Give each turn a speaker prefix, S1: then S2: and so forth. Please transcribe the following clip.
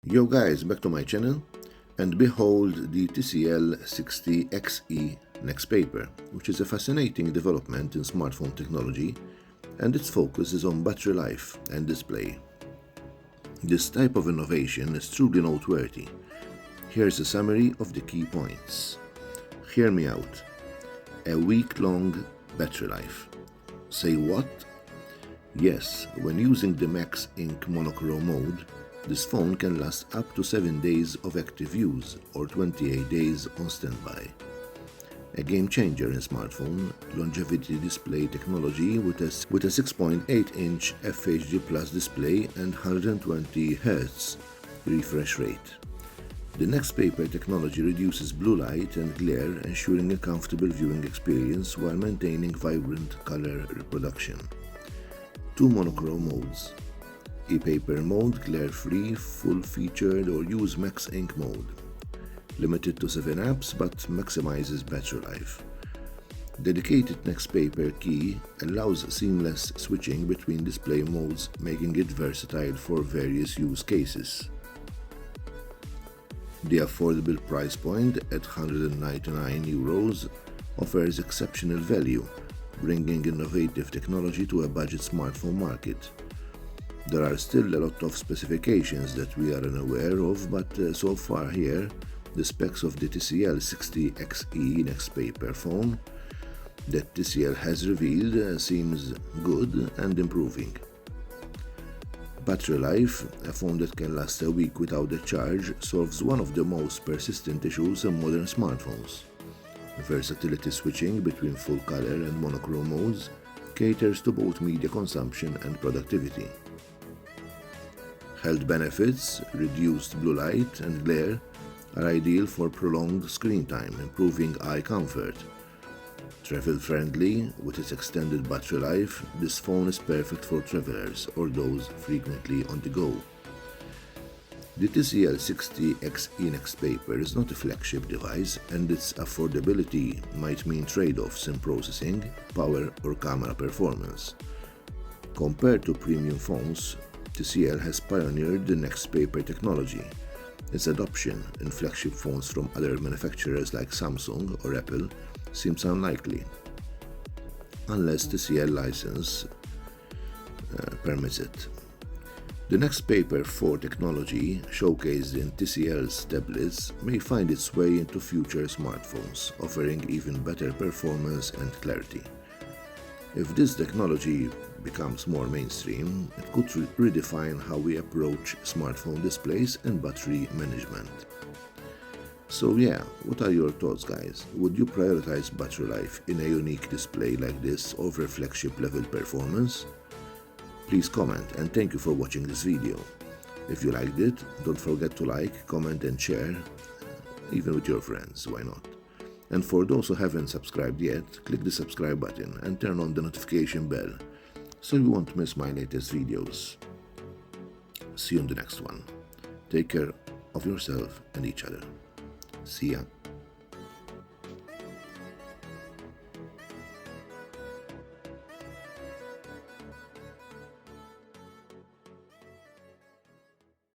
S1: Yo guys, back to my channel, and behold the TCL 60 XE NXTPAPER, which is a fascinating development in smartphone technology, and its focus is on battery life and display. This type of innovation is truly noteworthy. Here's a summary of the key points. Hear me out. A week-long battery life. Say what? Yes, when using the Max Ink monochrome mode, this phone can last up to 7 days of active use or 28 days on standby. A game changer in smartphone longevity display technology with a 6.8-inch FHD Plus display and 120 Hz refresh rate. The NXTPAPER technology reduces blue light and glare, ensuring a comfortable viewing experience while maintaining vibrant color reproduction. 2 monochrome modes. E-paper mode, glare-free, full-featured or use Max Ink mode. Limited to 7 apps but maximizes battery life. Dedicated NXTPAPER key allows seamless switching between display modes, making it versatile for various use cases. The affordable price point at €199 offers exceptional value, bringing innovative technology to a budget smartphone market. There are still a lot of specifications that we are unaware of, but so far here, the specs of the TCL 60 XE NXTPAPER phone that TCL has revealed seems good and improving. Battery life, a phone that can last a week without a charge, solves one of the most persistent issues in modern smartphones. Versatility switching between full color and monochrome modes caters to both media consumption and productivity. Health benefits, reduced blue light and glare, are ideal for prolonged screen time, improving eye comfort. Travel-friendly, with its extended battery life, this phone is perfect for travelers or those frequently on the go. The TCL 60 XE NXTPAPER is not a flagship device, and its affordability might mean trade-offs in processing, power or camera performance. Compared to premium phones, TCL has pioneered the NXTPAPER technology. Its adoption in flagship phones from other manufacturers like Samsung or Apple seems unlikely, unless TCL license permits it. The NXTPAPER 4 technology, showcased in TCL's tablets, may find its way into future smartphones, offering even better performance and clarity. If this technology becomes more mainstream, it could redefine how we approach smartphone displays and battery management. So yeah, what are your thoughts, guys? Would you prioritize battery life in a unique display like this over flagship level performance? Please comment, and thank you for watching this video. If you liked it, don't forget to like, comment and share, even with your friends, why not? And for those who haven't subscribed yet, click the subscribe button and turn on the notification bell so you won't miss my latest videos. See you in the next one. Take care of yourself and each other. See ya.